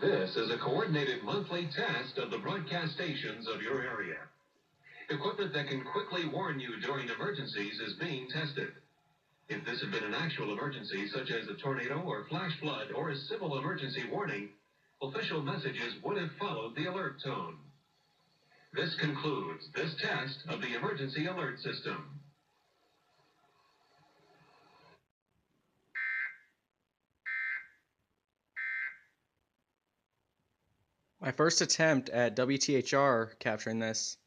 This is a coordinated monthly test of the broadcast stations of your area. Equipment that can quickly warn you during emergencies is being tested. If this had been an actual emergency, such as a tornado or flash flood or a civil emergency warning, official messages would have followed the alert tone. This concludes this test of the emergency alert system. My first attempt at WTHR capturing this.